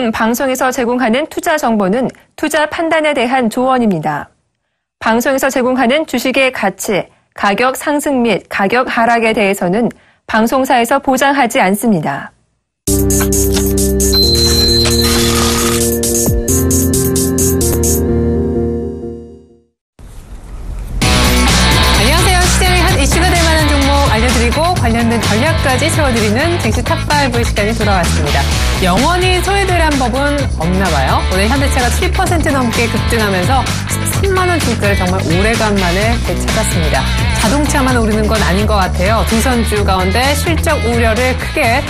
등 방송에서 제공하는 투자 정보는 투자 판단에 대한 조언입니다. 방송에서 제공하는 주식의 가치, 가격 상승 및 가격 하락에 대해서는 방송사에서 보장하지 않습니다. 안녕하세요. 시장의 한 이슈가 될 만한 종목 알려드리고 관련된 전략까지 세워드리는 증시 탑5 시간이 돌아왔습니다. 영원히 소외되란 법은 없나 봐요. 오늘 현대차가 7% 넘게 급등하면서 13만 원 주가를 정말 오래간만에 되찾았습니다. 자동차만 오르는 건 아닌 것 같아요. 두 선주 가운데 실적 우려를 크게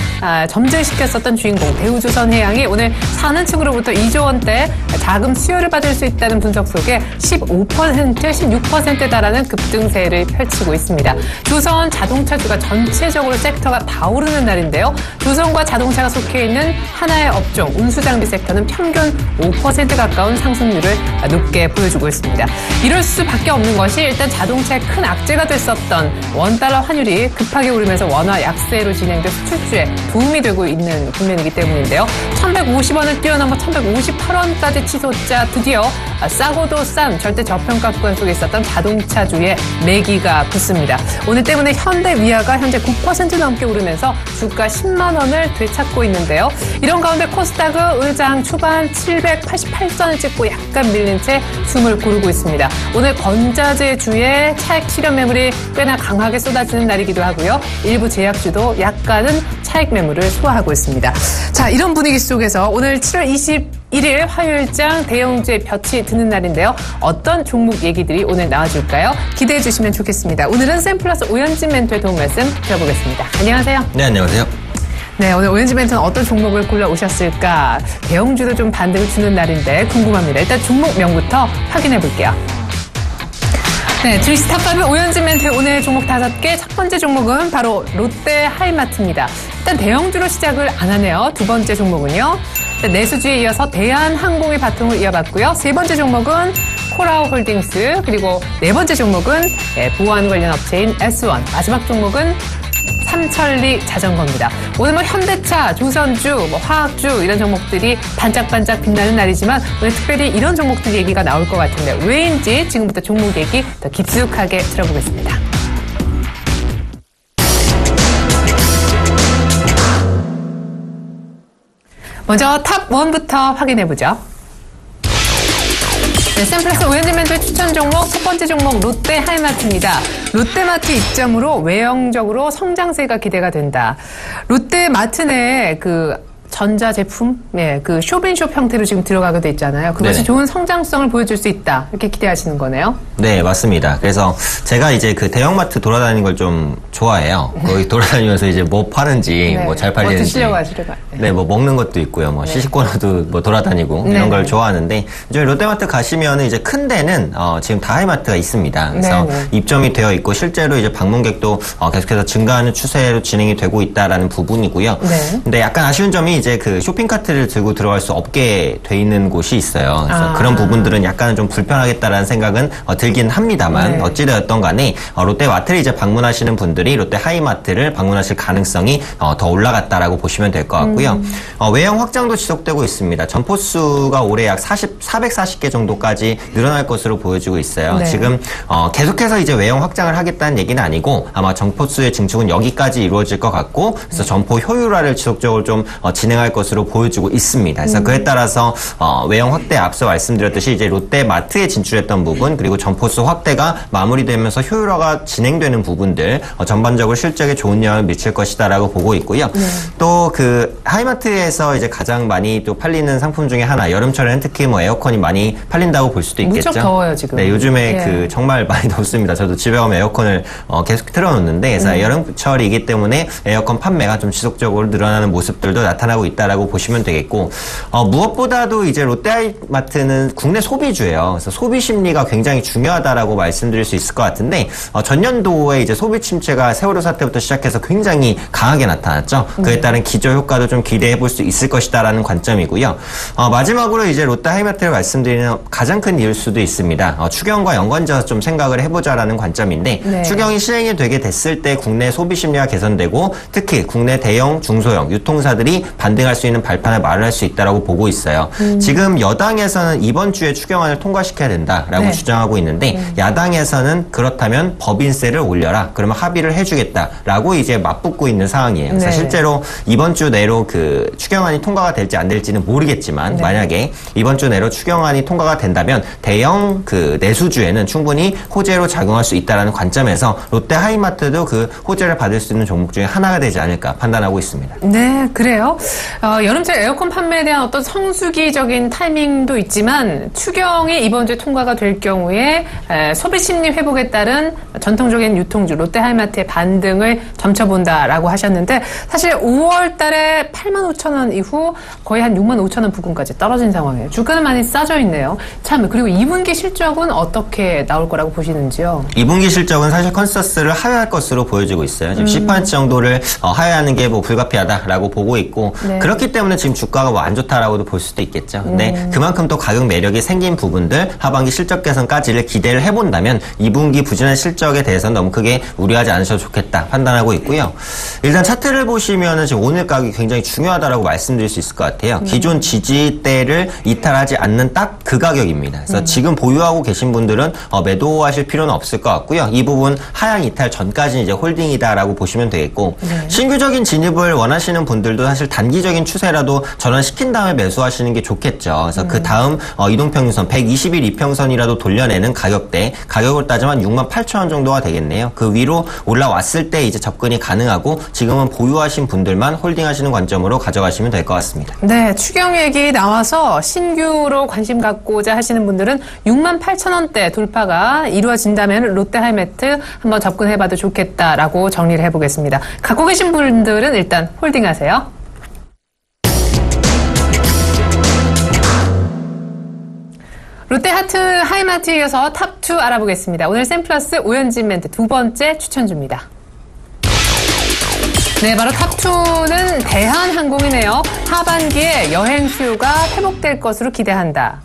점증시켰었던 주인공 대우조선해양이 오늘 사는 층으로부터 2조 원대 자금 수요를 받을 수 있다는 분석 속에 15%, 16%에 달하는 급등세를 펼치고 있습니다. 조선 자동차주가 전체적으로 섹터가 다 오르는 날인데요. 조선과 자동차가 속해 있는 하나의 업종 운수장비 섹터는 평균 5% 가까운 상승률을 높게 보여주고 있습니다. 이럴 수밖에 없는 것이 일단 자동차의 큰 악재가 됐었던 원달러 환율이 급하게 오르면서 원화 약세로 진행된 수출주에 도움이 되고 있는 국면이기 때문인데요. 1,150원을 뛰어넘어 1,158원까지 치솟자 드디어 싸고도 싼 절대 저평가권 속에 있었던 자동차주의 매기가 붙습니다. 오늘 때문에 현대 위아가 현재 9% 넘게 오르면서 주가 10만 원을 되찾고 있는데요. 이런 가운데 코스닥은 오늘 장 초반 788선을 찍고 약간 밀린 채 숨을 고르고 있습니다. 오늘 건자재주의 차익 실현 매물이 꽤나 강하게 쏟아지는 날이기도 하고요. 일부 제약주도 약간은 차익 매물을 소화하고 있습니다. 자, 이런 분위기 속에서 오늘 7월 21일 화요일장 대형주의 볕이 드는 날인데요. 어떤 종목 얘기들이 오늘 나와줄까요? 기대해 주시면 좋겠습니다. 오늘은 샘플러스 오현진 멘토의 도움 말씀 들어보겠습니다. 안녕하세요. 네, 안녕하세요. 네, 오늘 오현진 멘토는 어떤 종목을 골라오셨을까? 대형주도 좀 반등을 주는 날인데 궁금합니다. 일단 종목명부터 확인해 볼게요. 네, 주식 탑5 오현진 멘토의 오늘 종목 5개. 첫 번째 종목은 바로 롯데 하이마트입니다. 일단 대형주로 시작을 안 하네요. 두 번째 종목은요. 내수주에 이어서 대한항공의 바통을 이어봤고요. 세 번째 종목은 코라홀딩스, 그리고 네 번째 종목은 보안 관련 업체인 S1, 마지막 종목은 삼천리 자전거입니다. 오늘 현대차, 조선주, 화학주 이런 종목들이 반짝반짝 빛나는 날이지만 오늘 특별히 이런 종목들 얘기가 나올 것 같은데 왜인지 지금부터 종목 얘기 더 깊숙하게 들어보겠습니다. 먼저 탑1부터 확인해보죠. 네, 샘플러스 오현진 멘토의 추천 종목 첫 번째 종목 롯데 하이마트입니다. 롯데마트 입점으로 외형적으로 성장세가 기대가 된다. 롯데마트 내 전자제품, 그 쇼핑숍 형태로 지금 들어가게 돼 있잖아요. 그것이 네네. 좋은 성장성을 보여줄 수 있다. 이렇게 기대하시는 거네요. 네, 맞습니다. 그래서 제가 이제 그 대형마트 돌아다니는 걸 좀 좋아해요. 거기 돌아다니면서 이제 뭐 파는지, 네. 뭐 잘 팔리는지. 뭐 드시려고 하시려고. 네, 뭐 먹는 것도 있고요. 뭐 시식코너도 뭐 돌아다니고 이런 걸 좋아하는데, 저희 롯데마트 가시면은 이제 큰 데는, 지금 다 하이마트가 있습니다. 그래서 입점이 되어 있고 실제로 이제 방문객도 계속해서 증가하는 추세로 진행이 되고 있다라는 부분이고요. 네. 근데 약간 아쉬운 점이 이제 그 쇼핑카트를 들고 들어갈 수 없게 돼 있는 곳이 있어요. 그래서 그런 부분들은 약간은 좀 불편하겠다라는 생각은 들긴 합니다만 어찌되었던 간에 롯데마트를 이제 방문하시는 분들이 롯데 하이마트를 방문하실 가능성이 더 올라갔다라고 보시면 될 것 같고요. 외형 확장도 지속되고 있습니다. 점포수가 올해 약 440개 정도까지 늘어날 것으로 보여지고 있어요. 네. 지금 계속해서 이제 외형 확장을 하겠다는 얘기는 아니고 아마 점포수의 증축은 여기까지 이루어질 것 같고 그래서 점포 효율화를 지속적으로 좀 진행할 것으로 보여지고 있습니다. 그래서 그에 따라서 외형 확대 앞서 말씀드렸듯이 이제 롯데마트에 진출했던 부분 그리고 점포수 확대가 마무리되면서 효율화가 진행되는 부분들 전반적으로 실적에 좋은 영향을 미칠 것이다라고 보고 있고요. 또 그 하이마트에서 이제 가장 많이 또 팔리는 상품 중에 하나 여름철에는 특히 뭐 에어컨이 많이 팔린다고 볼 수도 있겠죠. 무척 더워요 지금. 네, 요즘에 그 정말 많이 덥습니다. 저도 집에 가면 에어컨을 계속 틀어놓는데 그래서 여름철이기 때문에 에어컨 판매가 좀 지속적으로 늘어나는 모습들도 나타나고 있다라고 보시면 되겠고 무엇보다도 이제 롯데하이마트는 국내 소비주예요. 그래서 소비 심리가 굉장히 중요하다라고 말씀드릴 수 있을 것 같은데 전년도에 이제 소비 침체가 세월호 사태부터 시작해서 굉장히 강하게 나타났죠. 그에 따른 기저 효과도 좀 기대해 볼 수 있을 것이다라는 관점이고요. 마지막으로 이제 롯데하이마트를 말씀드리는 가장 큰 이유일 수도 있습니다. 추경과 연관지어서 좀 생각을 해보자라는 관점인데 추경이 시행이 되게 됐을 때 국내 소비 심리가 개선되고 특히 국내 대형, 중소형 유통사들이 반등 반등할 수 있는 발판을 마련할 수 있다라고 보고 있어요. 지금 여당에서는 이번 주에 추경안을 통과시켜야 된다라고 네. 주장하고 있는데 야당에서는 그렇다면 법인세를 올려라. 그러면 합의를 해주겠다라고 이제 맞붙고 있는 상황이에요. 그래서 네. 실제로 이번 주 내로 그 추경안이 통과가 될지 안 될지는 모르겠지만 네. 만약에 이번 주 내로 추경안이 통과가 된다면 대형 그 내수주에는 충분히 호재로 작용할 수 있다라는 관점에서 롯데 하이마트도 그 호재를 받을 수 있는 종목 중에 하나가 되지 않을까 판단하고 있습니다. 네, 그래요. 여름철 에어컨 판매에 대한 어떤 성수기적인 타이밍도 있지만 추경이 이번 주에 통과가 될 경우에 소비 심리 회복에 따른 전통적인 유통주 롯데 하이마트의 반등을 점쳐본다라고 하셨는데 사실 5월 달에 85,000원 이후 거의 한 65,000원 부근까지 떨어진 상황이에요. 주가는 많이 싸져 있네요. 참, 그리고 2분기 실적은 어떻게 나올 거라고 보시는지요? 2분기 실적은 사실 컨센서스를 하회할 것으로 보여지고 있어요. 지금 10% 정도를 하회하는 게 뭐 불가피하다라고 보고 있고 네. 그렇기 때문에 지금 주가가 뭐 안 좋다라고도 볼 수도 있겠죠. 근데 그만큼 또 가격 매력이 생긴 부분들 하반기 실적 개선까지를 기대를 해본다면 2분기 부진한 실적에 대해서는 너무 크게 우려하지 않으셔도 좋겠다 판단하고 있고요. 일단 차트를 보시면은 지금 오늘 가격이 굉장히 중요하다라고 말씀드릴 수 있을 것 같아요. 기존 지지대를 이탈하지 않는 딱 그 가격입니다. 그래서 지금 보유하고 계신 분들은 매도하실 필요는 없을 것 같고요. 이 부분 하향 이탈 전까지는 이제 홀딩이다라고 보시면 되겠고 신규적인 진입을 원하시는 분들도 사실 단기적인 추세라도 전환시킨 다음에 매수하시는 게 좋겠죠. 그래서 그 다음 이동평균선 120일 이평선이라도 돌려내는 가격대 가격을 따지면 68,000원 정도가 되겠네요. 그 위로 올라왔을 때 이제 접근이 가능하고 지금은 보유하신 분들만 홀딩하시는 관점으로 가져가시면 될 것 같습니다. 네, 추경 얘기 나와서 신규로 관심 갖고자 하시는 분들은 68,000원대 돌파가 이루어진다면 롯데 하이마트 한번 접근해봐도 좋겠다라고 정리를 해보겠습니다. 갖고 계신 분들은 일단 홀딩하세요. 롯데하트 하이마트에 이어서 탑2 알아보겠습니다. 오늘 샘플러스 오연진 멘트 두 번째 추천주입니다. 네, 바로 탑2는 대한항공이네요. 하반기에 여행 수요가 회복될 것으로 기대한다.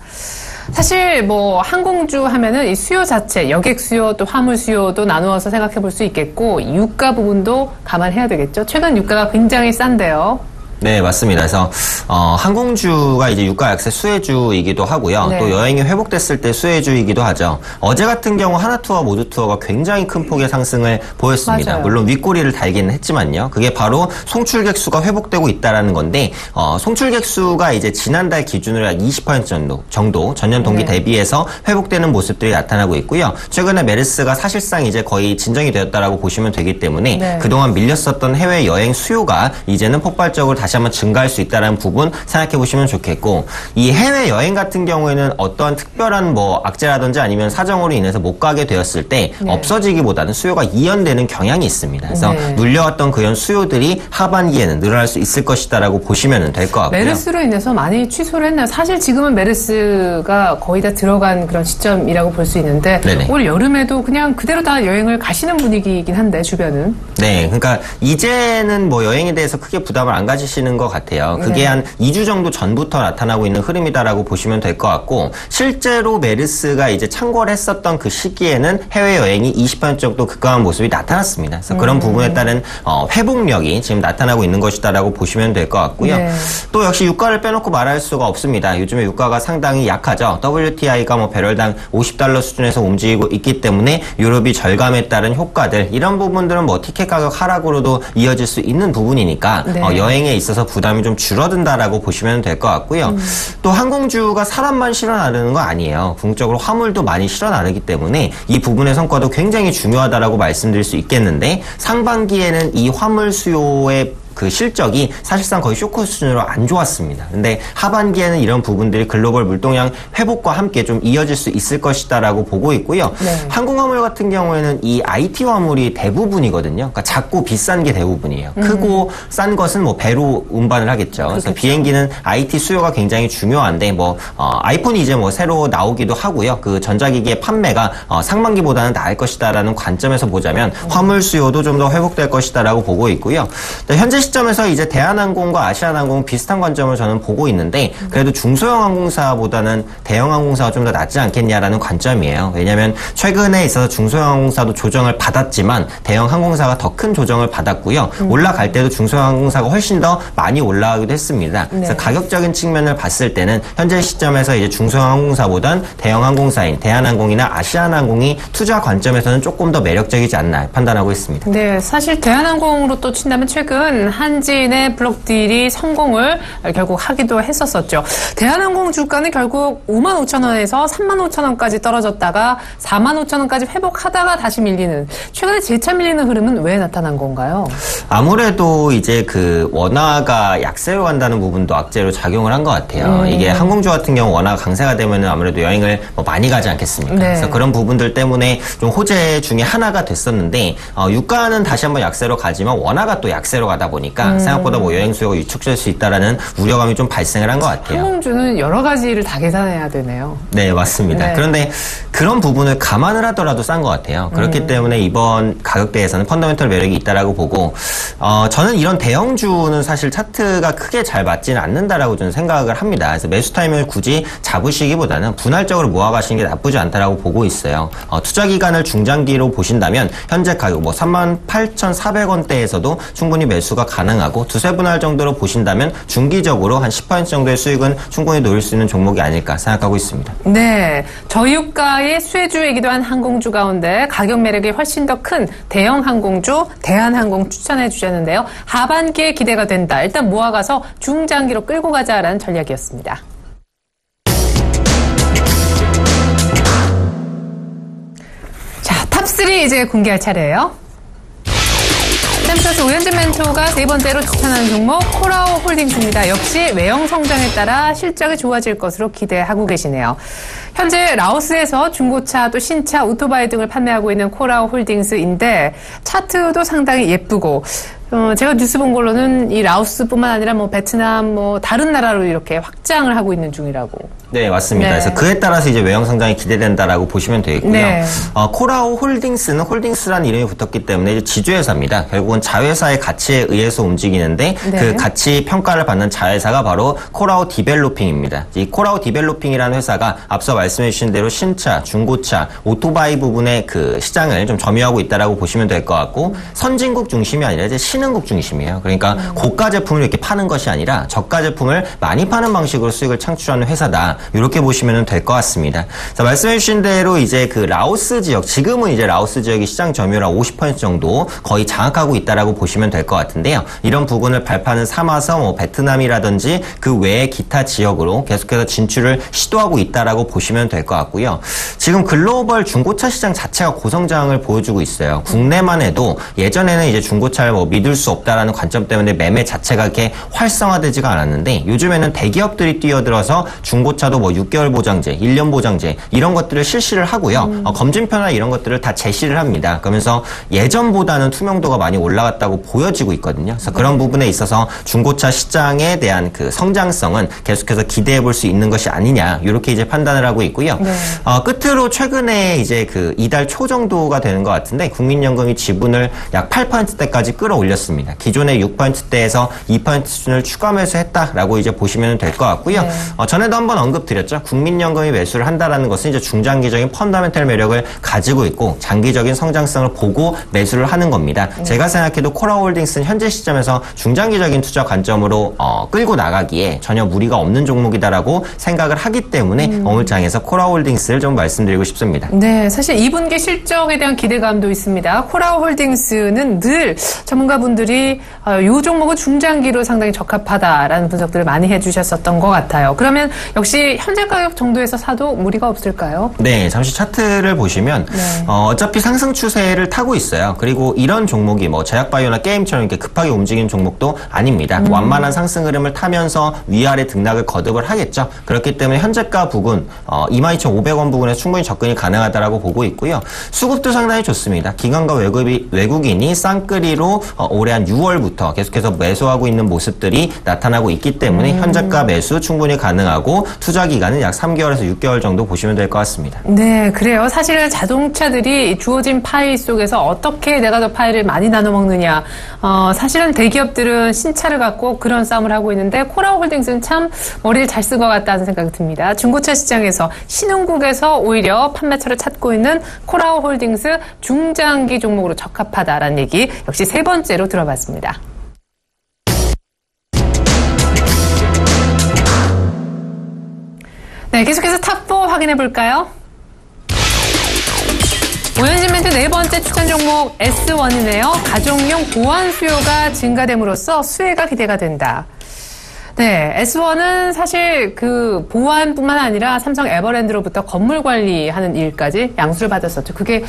사실 뭐 항공주 하면은 이 수요 자체, 여객 수요 또 화물 수요도 나누어서 생각해 볼 수 있겠고 유가 부분도 감안해야 되겠죠. 최근 유가가 굉장히 싼데요. 네, 맞습니다. 그래서 항공주가 이제 유가 약세 수혜주이기도 하고요. 네. 또 여행이 회복됐을 때 수혜주이기도 하죠. 어제 같은 경우 하나투어 모두투어가 굉장히 큰 폭의 상승을 보였습니다. 맞아요. 물론 윗꼬리를 달기는 했지만요. 그게 바로 송출객 수가 회복되고 있다라는 건데 송출객 수가 이제 지난달 기준으로 약 20% 정도 전년 동기 네. 대비해서 회복되는 모습들이 나타나고 있고요. 최근에 메르스가 사실상 이제 거의 진정이 되었다라고 보시면 되기 때문에 네. 그동안 밀렸었던 해외 여행 수요가 이제는 폭발적으로 다시 한번 증가할 수 있다는 부분 생각해 보시면 좋겠고 이 해외 여행 같은 경우에는 어떠한 특별한 뭐 악재라든지 아니면 사정으로 인해서 못 가게 되었을 때 네. 없어지기보다는 수요가 이연되는 경향이 있습니다. 그래서 네. 눌려왔던 그런 수요들이 하반기에는 늘어날 수 있을 것이다라고 보시면 될 것 같고요. 메르스로 인해서 많이 취소를 했나요? 사실 지금은 메르스가 거의 다 들어간 그런 시점이라고 볼 수 있는데 네네. 올 여름에도 그냥 그대로 다 여행을 가시는 분위기이긴 한데 주변은. 네, 그러니까 이제는 뭐 여행에 대해서 크게 부담을 안 가지시는 것 같아요. 그게 네. 한 2주 정도 전부터 나타나고 있는 흐름이다라고 보시면 될 것 같고 실제로 메르스가 이제 창궐 했었던 그 시기에는 해외 여행이 20% 정도 급감한 모습이 나타났습니다. 그래서 그런 부분에 따른 회복력이 지금 나타나고 있는 것이다라고 보시면 될 것 같고요. 네. 또 역시 유가를 빼놓고 말할 수가 없습니다. 요즘에 유가가 상당히 약하죠. WTI가 뭐 배럴당 $50 수준에서 움직이고 있기 때문에 유럽이 절감에 따른 효과들 이런 부분들은 뭐 티켓 가격 하락으로도 이어질 수 있는 부분이니까 네. 여행에 있어서 부담이 좀 줄어든다라고 보시면 될 것 같고요. 또 항공주가 사람만 실어 나르는 거 아니에요. 궁극적으로 화물도 많이 실어 나르기 때문에 이 부분의 성과도 굉장히 중요하다라고 말씀드릴 수 있겠는데 상반기에는 이 화물 수요의 그 실적이 사실상 거의 쇼크 수준으로 안 좋았습니다. 근데 하반기에는 이런 부분들이 글로벌 물동량 회복과 함께 좀 이어질 수 있을 것이다라고 보고 있고요. 네. 항공화물 같은 경우에는 이 IT 화물이 대부분이거든요. 그러니까 작고 비싼 게 대부분이에요. 크고 싼 것은 뭐 배로 운반을 하겠죠. 그래서 그렇겠죠. 비행기는 IT 수요가 굉장히 중요한데 뭐 아이폰이 이제 뭐 새로 나오기도 하고요. 그 전자기기의 판매가 상반기보다는 나을 것이다라는 관점에서 보자면 화물 수요도 좀 더 회복될 것이다라고 보고 있고요. 현재 시점에서 이제 대한항공과 아시아나항공은 비슷한 관점을 저는 보고 있는데 그래도 중소형 항공사보다는 대형 항공사가 좀 더 낫지 않겠냐라는 관점이에요. 왜냐하면 최근에 있어서 중소형 항공사도 조정을 받았지만 대형 항공사가 더 큰 조정을 받았고요. 올라갈 때도 중소형 항공사가 훨씬 더 많이 올라가기도 했습니다. 그래서 가격적인 측면을 봤을 때는 현재 시점에서 이제 중소형 항공사보단 대형 항공사인 대한항공이나 아시아나항공이 투자 관점에서는 조금 더 매력적이지 않나 판단하고 있습니다. 네, 사실 대한항공으로 또 친다면 최근 한진의 블록 딜이 성공을 결국 하기도 했었었죠. 대한항공 주가는 결국 55,000원에서 35,000원까지 떨어졌다가 45,000원까지 회복하다가 다시 밀리는, 최근에 재차 밀리는 흐름은 왜 나타난 건가요? 아무래도 이제 그 원화가 약세로 간다는 부분도 악재로 작용을 한 것 같아요. 이게 항공주 같은 경우 원화가 강세가 되면 아무래도 여행을 뭐 많이 가지 않겠습니까? 네. 그래서 그런 부분들 때문에 좀 호재 중에 하나가 됐었는데 유가는 다시 한번 약세로 가지만 원화가 또 약세로 가다 보니까 생각보다 뭐 여행 수요가 위축될 수 있다라는 우려감이 좀 발생을 한 것 같아요. 항공주는 여러 가지를 다 계산해야 되네요. 네, 맞습니다. 네. 그런데 그런 부분을 감안을 하더라도 싼 것 같아요. 그렇기 때문에 이번 가격대에서는 펀더멘털 매력이 있다라고 보고, 저는 이런 대형주는 사실 차트가 크게 잘 맞지는 않는다라고 저는 생각을 합니다. 그래서 매수 타이밍을 굳이 잡으시기보다는 분할적으로 모아가시는 게 나쁘지 않다라고 보고 있어요. 투자 기간을 중장기로 보신다면 현재 가격 뭐 38,400원대에서도 충분히 매수가 가능하고 두세 분할 정도로 보신다면 중기적으로 한 10% 정도의 수익은 충분히 놓을 수 있는 종목이 아닐까 생각하고 있습니다. 네, 저유가의 수혜주이기도 한 항공주 가운데 가격 매력이 훨씬 더 큰 대형 항공주 대한항공 추천해 주셨는데요. 하반기에 기대가 된다. 일단 모아가서 중장기로 끌고 가자라는 전략이었습니다. 자, 탑3 이제 공개할 차례예요. 샘플스 오현진 멘토가 세 번째로 추천하는 종목 코라오 홀딩스입니다. 역시 외형 성장에 따라 실적이 좋아질 것으로 기대하고 계시네요. 현재 라오스에서 중고차 또 신차 오토바이 등을 판매하고 있는 코라오 홀딩스인데 차트도 상당히 예쁘고 제가 뉴스 본 걸로는 이 라오스뿐만 아니라 뭐 베트남 뭐 다른 나라로 이렇게 확장을 하고 있는 중이라고. 네, 맞습니다. 네. 그래서 그에 따라서 이제 외형 성장이 기대된다라고 보시면 되겠고요. 네. 코라오 홀딩스는 홀딩스라는 이름이 붙었기 때문에 이제 지주회사입니다. 결국은 자회사의 가치에 의해서 움직이는데 네. 그 가치 평가를 받는 자회사가 바로 코라오 디벨로핑입니다. 이 코라오 디벨로핑이라는 회사가 앞서 말씀해 주신 대로 신차, 중고차, 오토바이 부분의 그 시장을 좀 점유하고 있다라고 보시면 될 것 같고 선진국 중심이 아니라 이제 신흥국 중심이에요. 그러니까 고가 제품을 이렇게 파는 것이 아니라 저가 제품을 많이 파는 방식으로 수익을 창출하는 회사다. 이렇게 보시면 될 것 같습니다. 자, 말씀해 주신 대로 이제 그 라오스 지역, 지금은 이제 라오스 지역이 시장 점유율 50% 정도 거의 장악하고 있다라고 보시면 될 것 같은데요. 이런 부분을 발판을 삼아서 뭐 베트남이라든지 그 외의 기타 지역으로 계속해서 진출을 시도하고 있다라고 보시면 될 것 같고요. 지금 글로벌 중고차 시장 자체가 고성장을 보여주고 있어요. 국내만 해도 예전에는 이제 중고차를 뭐 믿을 수 없다라는 관점 때문에 매매 자체가 이렇게 활성화되지가 않았는데 요즘에는 대기업들이 뛰어들어서 중고차도 뭐 6개월 보장제, 1년 보장제 이런 것들을 실시를 하고요. 검진표나 이런 것들을 다 제시를 합니다. 그러면서 예전보다는 투명도가 많이 올라갔다고 보여지고 있거든요. 그래서 그런 부분에 있어서 중고차 시장에 대한 그 성장성은 계속해서 기대해 볼 수 있는 것이 아니냐 이렇게 이제 판단을 하고 있고요. 네. 끝으로 최근에 이제 그 이달 초 정도가 되는 것 같은데 국민연금이 지분을 약 8%대까지 끌어올렸습니다. 기존의 6%대에서 2% 수준을 추가 매수했다라고 이제 보시면 될 것 같고요. 네. 전에도 한번 언급드렸죠. 국민연금이 매수를 한다라는 것은 이제 중장기적인 펀더멘털 매력을 가지고 있고 장기적인 성장성을 보고 매수를 하는 겁니다. 제가 생각해도 코라홀딩스는 현재 시점에서 중장기적인 투자 관점으로 끌고 나가기에 전혀 무리가 없는 종목이다라고 생각을 하기 때문에 어물장에서 코라홀딩스를 좀 말씀드리고 싶습니다. 네, 사실 2분기 실적에 대한 기대감도 있습니다. 코라홀딩스는 늘 전문가분들이 이 종목은 중장기로 상당히 적합하다라는 분석들을 많이 해주셨었던 것 같아요. 그러면 역시 현재 가격 정도에서 사도 무리가 없을까요? 네, 잠시 차트를 보시면 네. 어차피 상승 추세를 타고 있어요. 그리고 이런 종목이 뭐 제약바이오나 게임처럼 이렇게 급하게 움직이는 종목도 아닙니다. 완만한 상승 흐름을 타면서 위아래 등락을 거듭을 하겠죠. 그렇기 때문에 현재가 부근 22,500원 부근에 충분히 접근이 가능하다라고 보고 있고요. 수급도 상당히 좋습니다. 기관과 외국인이 쌍끌이로 올해 한 6월부터 계속해서 매수하고 있는 모습들이 나타나고 있기 때문에 현재가 매수 충분히 가능하고 투자 기간은 약 3개월에서 6개월 정도 보시면 될 것 같습니다. 네, 그래요. 사실은 자동차들이 주어진 파이 속에서 어떻게 내가 더 파이를 많이 나눠 먹느냐. 사실은 대기업들은 신차를 갖고 그런 싸움을 하고 있는데 코라홀딩스는 참 머리를 잘 쓴 것 같다는 생각이 듭니다. 중고차 시장에서 신흥국에서 오히려 판매처를 찾고 있는 코라홀딩스 중장기 종목으로 적합하다라는 얘기 역시 세 번째로 들어봤습니다. 네, 계속해서 탑4 확인해 볼까요? 오현진 멘트 네 번째 추천 종목 S1이네요. 가정용 보안 수요가 증가됨으로써 수혜가 기대가 된다. 네, S1은 사실 그 보안뿐만 아니라 삼성 에버랜드로부터 건물 관리하는 일까지 양수를 받았었죠. 그게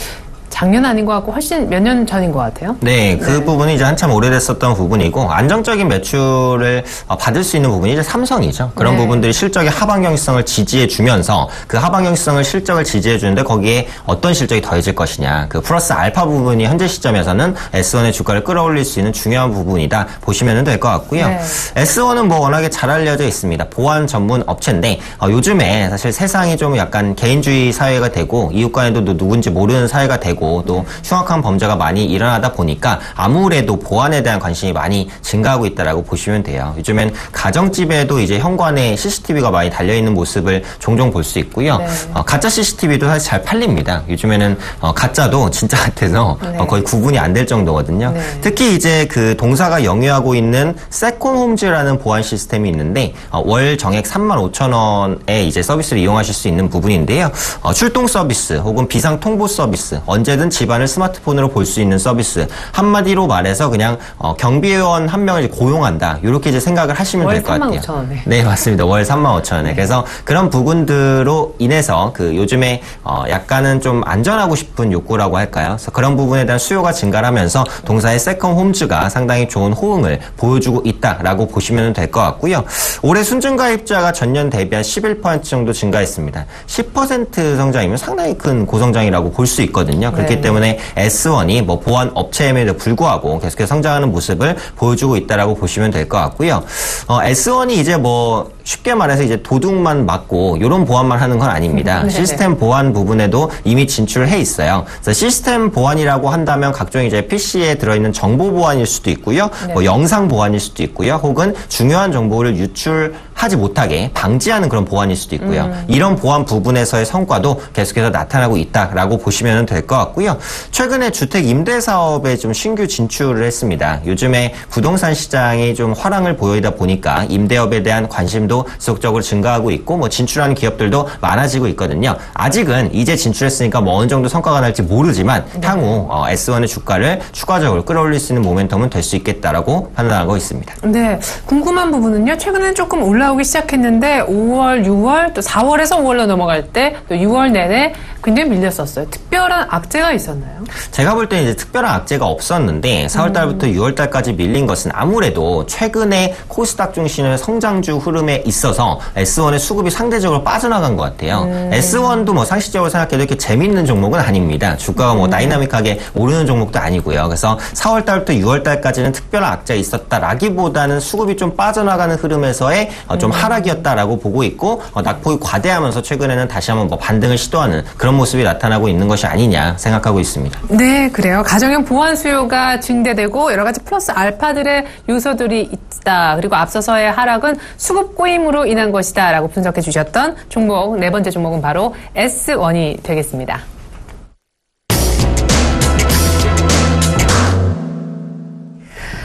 작년 아닌 것 같고 훨씬 몇 년 전인 것 같아요. 네, 그 부분이 이제 한참 오래됐었던 부분이고 안정적인 매출을 받을 수 있는 부분이 이제 삼성이죠. 그런 부분들이 실적의 하방경직성을 지지해주면서 그 하방경직성을 실적을 지지해주는데 거기에 어떤 실적이 더해질 것이냐. 그 플러스 알파 부분이 현재 시점에서는 S1의 주가를 끌어올릴 수 있는 중요한 부분이다 보시면 될 것 같고요. 네. S1은 뭐 워낙에 잘 알려져 있습니다. 보안 전문 업체인데 요즘에 사실 세상이 좀 약간 개인주의 사회가 되고 이웃 간에도 누군지 모르는 사회가 되고 또 흉악한 범죄가 많이 일어나다 보니까 아무래도 보안에 대한 관심이 많이 증가하고 있다라고 보시면 돼요. 요즘엔 가정집에도 이제 현관에 CCTV가 많이 달려있는 모습을 종종 볼 수 있고요. 네. 가짜 CCTV도 사실 잘 팔립니다. 요즘에는 가짜도 진짜 같아서 거의 구분이 안 될 정도거든요. 네. 특히 이제 그 동사가 영위하고 있는 세컨홈즈라는 보안 시스템이 있는데 월 정액 35,000원에 이제 서비스를 이용하실 수 있는 부분인데요. 출동 서비스 혹은 비상 통보 서비스 언제든 집안을 스마트폰으로 볼 수 있는 서비스. 한마디로 말해서 그냥 경비원 한 명을 고용한다. 이렇게 이제 생각을 하시면 될 것 같아요. 35,000원에. 네, 맞습니다. 월 35,000원에. 네. 그래서 그런 부분들로 인해서 그 요즘에 약간은 좀 안전하고 싶은 욕구라고 할까요? 그래서 그런 부분에 대한 수요가 증가하면서 동사의 세컨 홈즈가 상당히 좋은 호응을 보여주고 있다라고 보시면 될 것 같고요. 올해 순증가입자가 전년 대비 한 11% 정도 증가했습니다. 10% 성장이면 상당히 큰 고성장이라고 볼 수 있거든요. 그렇기 때문에 S1이 뭐 보안 업체임에도 불구하고 계속해서 성장하는 모습을 보여주고 있다라고 보시면 될 것 같고요. S1이 이제 뭐 쉽게 말해서 이제 도둑만 맞고 이런 보안만 하는 건 아닙니다. 시스템 보안 부분에도 이미 진출해 있어요. 그래서 시스템 보안이라고 한다면 각종 이제 PC에 들어있는 정보 보안일 수도 있고요. 뭐 영상 보안일 수도 있고요. 혹은 중요한 정보를 유출하지 못하게 방지하는 그런 보안일 수도 있고요. 이런 보안 부분에서의 성과도 계속해서 나타나고 있다라고 보시면 될 것 같고요. 최근에 주택 임대 사업에 좀 신규 진출을 했습니다. 요즘에 부동산 시장이 좀 화랑을 보이다 보니까 임대업에 대한 관심도 지속적으로 증가하고 있고 뭐 진출하는 기업들도 많아지고 있거든요. 아직은 이제 진출했으니까 뭐 어느 정도 성과가 날지 모르지만 향후 S1의 주가를 추가적으로 끌어올릴 수 있는 모멘텀은 될 수 있겠다라고 판단하고 있습니다. 네, 궁금한 부분은요. 최근에는 조금 올라오기 시작했는데 5월, 6월, 또 4월에서 5월로 넘어갈 때 또 6월 내내 굉장히 밀렸었어요. 특별한 악재가 있었나요? 제가 볼 때는 이제 특별한 악재가 없었는데 4월 달부터 6월 달까지 밀린 것은 아무래도 최근에 코스닥 중심의 성장주 흐름에 있어서 S1의 수급이 상대적으로 빠져나간 것 같아요. S1도 뭐 상식적으로 생각해도 이렇게 재밌는 종목은 아닙니다. 주가가 뭐 다이나믹하게 오르는 종목도 아니고요. 그래서 4월 달부터 6월 달까지는 특별한 악재가 있었다라기보다는 수급이 좀 빠져나가는 흐름에서의 좀 하락이었다라고 보고 있고 낙폭이 과대하면서 최근에는 다시 한번 뭐 반등을 시도하는 그런 모습이 나타나고 있는 것이 아니냐 생각하고 있습니다. 네, 그래요. 가정용 보안 수요가 증대되고 여러 가지 플러스 알파들의 요소들이 있다. 그리고 앞서서의 하락은 수급 꼬임으로 인한 것이다 라고 분석해 주셨던 종목, 네 번째 종목은 바로 S1이 되겠습니다.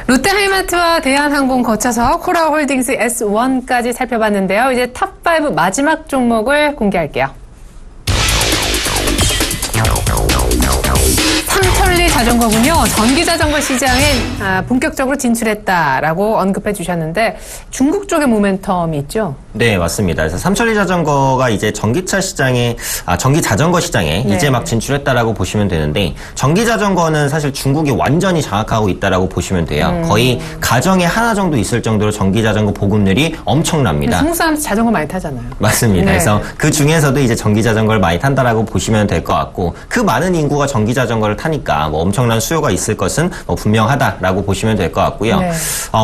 롯데하이마트와 대한항공 거쳐서 코라홀딩스 S1까지 살펴봤는데요. 이제 탑5 마지막 종목을 공개할게요. 삼천리 자전거군요. 전기자전거 시장에 본격적으로 진출했다라고 언급해 주셨는데 중국 쪽의 모멘텀이 있죠? 네, 맞습니다. 그래서 삼천리 자전거가 이제 전기 자전거 시장에 네. 이제 막 진출했다라고 보시면 되는데, 전기 자전거는 사실 중국이 완전히 장악하고 있다라고 보시면 돼요. 거의 가정에 하나 정도 있을 정도로 전기 자전거 보급률이 엄청납니다. 한국 사람 자전거 많이 타잖아요. 맞습니다. 네. 그래서 그 중에서도 이제 전기 자전거를 많이 탄다라고 보시면 될 것 같고, 그 많은 인구가 전기 자전거를 타니까 뭐 엄청난 수요가 있을 것은 뭐 분명하다라고 보시면 될 것 같고요. 네.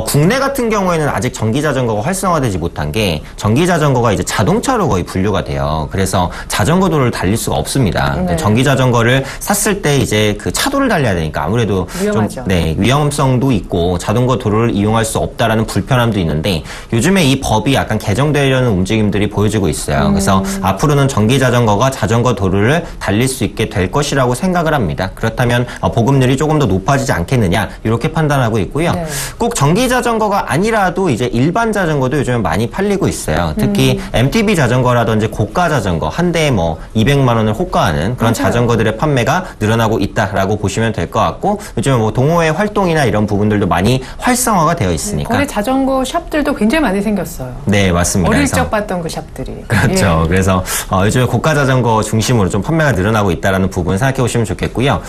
국내 같은 경우에는 아직 전기 자전거가 활성화되지 못한 게, 전기 자전거가 이제 자동차로 거의 분류가 돼요. 그래서 자전거 도로를 달릴 수가 없습니다. 네. 전기 자전거를 샀을 때 이제 그 차도를 달려야 되니까 아무래도 위험하죠. 좀 위험성도 있고 자전거 도로를 이용할 수 없다라는 불편함도 있는데, 요즘에 이 법이 약간 개정되려는 움직임들이 보여지고 있어요. 그래서 앞으로는 전기 자전거가 자전거 도로를 달릴 수 있게 될 것이라고 생각을 합니다. 그렇다면 보급률이 조금 더 높아지지 않겠느냐, 이렇게 판단하고 있고요. 네. 꼭 전기 자전거가 아니라도 이제 일반 자전거도 요즘에 많이 팔리고 있어요. 특히 MTB 자전거라든지 고가 자전거, 한 대에 뭐 200만 원을 호가하는 그런 자전거들의 판매가 늘어나고 있다라고 보시면 될 것 같고, 요즘에 뭐 동호회 활동이나 이런 부분들도 많이 활성화가 되어 있으니까. 거기 자전거 샵들도 굉장히 많이 생겼어요. 네, 맞습니다. 어릴 그래서 적 봤던 그 샵들이. 그렇죠. 예. 그래서 요즘에 고가 자전거 중심으로 좀 판매가 늘어나고 있다는 부분 생각해 보시면 좋겠고요.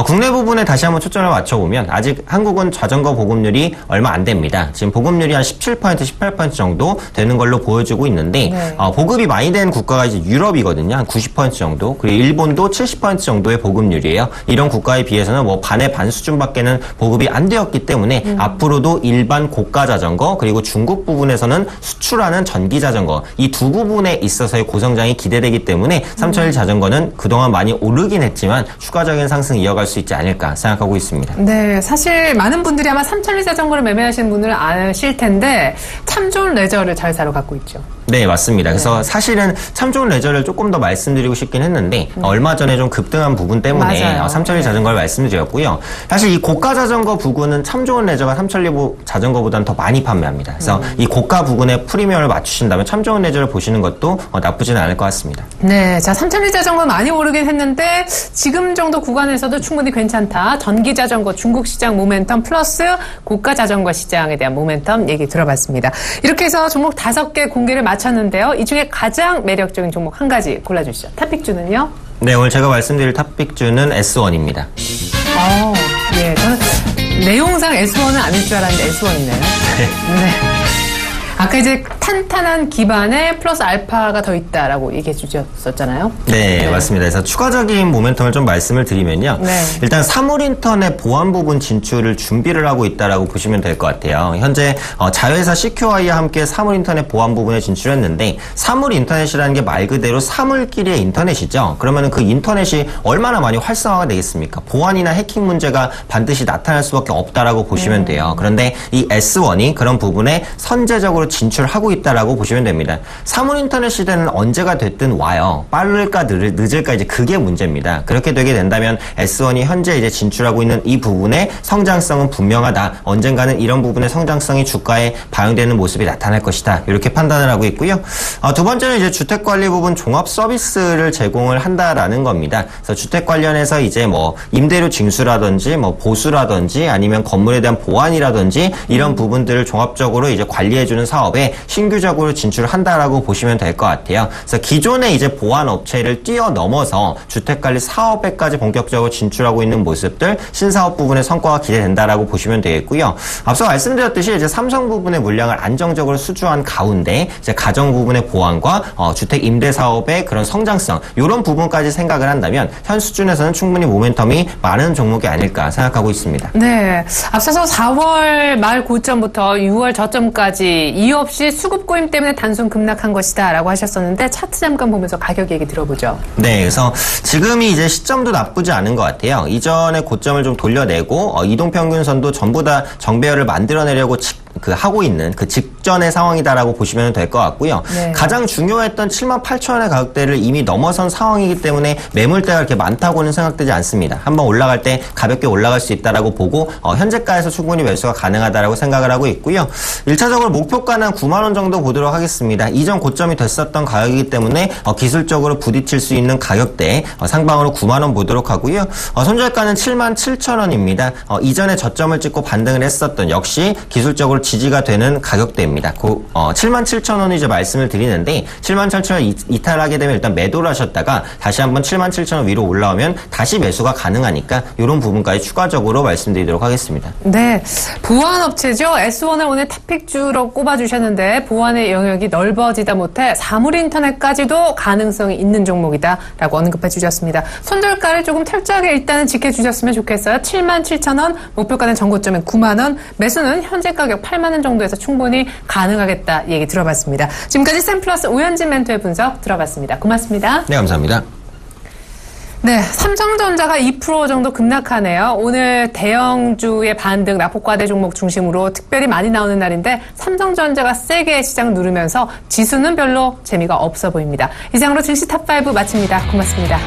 국내 부분에 다시 한번 초점을 맞춰보면, 아직 한국은 자전거 보급률이 얼마 안 됩니다. 지금 보급률이 한 17%, 18% 정도 되는 걸로 보여지고 있는데, 네. 보급이 많이 된 국가가 이제 유럽이거든요. 한 90% 정도. 그리고 일본도 70% 정도의 보급률이에요. 이런 국가에 비해서는 뭐 반의 반 수준밖에는 보급이 안 되었기 때문에 앞으로도 일반 고가 자전거, 그리고 중국 부분에서는 수출하는 전기 자전거, 이 두 부분에 있어서의 고성장이 기대되기 때문에 삼천리 자전거는 그동안 많이 오르긴 했지만 추가적인 상승 이어갈 수 있지 않을까 생각하고 있습니다. 네, 사실 많은 분들이 아마 삼천리 자전거를 매매하시는 분들은 아실 텐데 참 좋은 레저를 잘 사러 갖고 있죠. 네, 맞습니다. 그래서 사실은 참 좋은 레저를 조금 더 말씀드리고 싶긴 했는데, 얼마 전에 좀 급등한 부분 때문에 맞아요. 삼천리 자전거를 말씀드렸고요. 사실 이 고가 자전거 부근은 참 좋은 레저가 삼천리 자전거보다는 더 많이 판매합니다. 그래서 이 고가 부근에 프리미엄을 맞추신다면 참 좋은 레저를 보시는 것도 나쁘지는 않을 것 같습니다. 네, 자, 삼천리 자전거 많이 오르긴 했는데 지금 정도 구간에서도 충분히 괜찮다. 전기 자전거 중국 시장 모멘텀 플러스 고가 자전거 시장에 대한 모멘텀 얘기 들어봤습니다. 이렇게 해서 종목 5개 공개를 마쳤는데요. 이 중에 가장 매력적인 종목 한 가지 골라주시죠. 탑픽주는요? 네, 오늘 제가 말씀드릴 탑픽주는 S1입니다. 예, 저는 내용상 S1은 아닐 줄 알았는데 S1이네요. 네. 아까 이제 탄탄한 기반에 플러스 알파가 더 있다라고 얘기해 주셨었잖아요. 네, 맞습니다. 그래서 추가적인 모멘텀을 좀 말씀을 드리면요. 네. 일단 사물인터넷 보안 부분 진출을 준비를 하고 있다라고 보시면 될 것 같아요. 현재 자회사 CQI와 함께 사물인터넷 보안 부분에 진출했는데, 사물인터넷이라는 게 말 그대로 사물끼리의 인터넷이죠. 그러면 그 인터넷이 얼마나 많이 활성화가 되겠습니까? 보안이나 해킹 문제가 반드시 나타날 수밖에 없다라고 보시면 돼요. 그런데 이 S1이 그런 부분에 선제적으로 진출하고 있다라고 보시면 됩니다. 사물인터넷 시대는 언제가 됐든 와요. 빠를까 늦을까 이제 그게 문제입니다. 그렇게 되게 된다면 S1이 현재 이제 진출하고 있는 이 부분의 성장성은 분명하다. 언젠가는 이런 부분의 성장성이 주가에 반영되는 모습이 나타날 것이다. 이렇게 판단을 하고 있고요. 두 번째는 이제 주택관리 부분 종합 서비스를 제공을 한다라는 겁니다. 그래서 주택 관련해서 이제 뭐 임대료 징수라든지 뭐 보수라든지 아니면 건물에 대한 보안이라든지 이런 부분들을 종합적으로 이제 관리해주는 사업에 신규적으로 진출한다라고 보시면 될 것 같아요. 그래서 기존의 이제 보안 업체를 뛰어넘어서 주택관리 사업에까지 본격적으로 진출하고 있는 모습들, 신사업 부분의 성과가 기대된다라고 보시면 되겠고요. 앞서 말씀드렸듯이 이제 삼성 부분의 물량을 안정적으로 수주한 가운데 이제 가정 부분의 보안과 주택 임대 사업의 그런 성장성, 이런 부분까지 생각을 한다면 현 수준에서는 충분히 모멘텀이 많은 종목이 아닐까 생각하고 있습니다. 네, 앞서서 4월 말 고점부터 6월 저점까지 이유 없이 수급 고임 때문에 단순 급락한 것이다 라고 하셨었는데, 차트 잠깐 보면서 가격 얘기 들어보죠. 네, 그래서 지금이 이제 시점도 나쁘지 않은 것 같아요. 이전의 고점을 좀 돌려내고 이동평균선도 전부 다 정배열을 만들어내려고 하고 있는 그 직전의 상황이다라고 보시면 될 것 같고요. 네. 가장 중요했던 78,000원의 가격대를 이미 넘어선 상황이기 때문에 매물대가 그렇게 많다고는 생각되지 않습니다. 한번 올라갈 때 가볍게 올라갈 수 있다라고 보고 현재가에서 충분히 매수가 가능하다라고 생각을 하고 있고요. 1차적으로 목표가는 9만 원 정도 보도록 하겠습니다. 이전 고점이 됐었던 가격이기 때문에 기술적으로 부딪힐 수 있는 가격대 상방으로 9만 원 보도록 하고요. 손절가는 77,000원입니다. 이전에 저점을 찍고 반등을 했었던, 역시 기술적으로 지지가 되는 가격대입니다. 77,000원을 이제 말씀을 드리는데 77,000원 이탈하게 되면 일단 매도를 하셨다가 다시 한번 77,000원 위로 올라오면 다시 매수가 가능하니까 이런 부분까지 추가적으로 말씀드리도록 하겠습니다. 네, 보안업체죠. S1을 오늘 탑픽주로 꼽아주셨는데 보안의 영역이 넓어지다 못해 사물인터넷까지도 가능성이 있는 종목이다라고 언급해 주셨습니다. 손절가를 조금 철저하게 일단은 지켜주셨으면 좋겠어요. 77,000원, 목표가는 전고점인 9만 원, 매수는 현재 가격 8만 원 정도에서 충분히 가능하겠다 얘기 들어봤습니다. 지금까지 샘플러스 오현진 멘토의 분석 들어봤습니다. 고맙습니다. 네, 감사합니다. 네, 삼성전자가 2% 정도 급락하네요. 오늘 대형주의 반등, 낙폭과대 종목 중심으로 특별히 많이 나오는 날인데 삼성전자가 세게 시장 누르면서 지수는 별로 재미가 없어 보입니다. 이상으로 증시 탑5 마칩니다. 고맙습니다.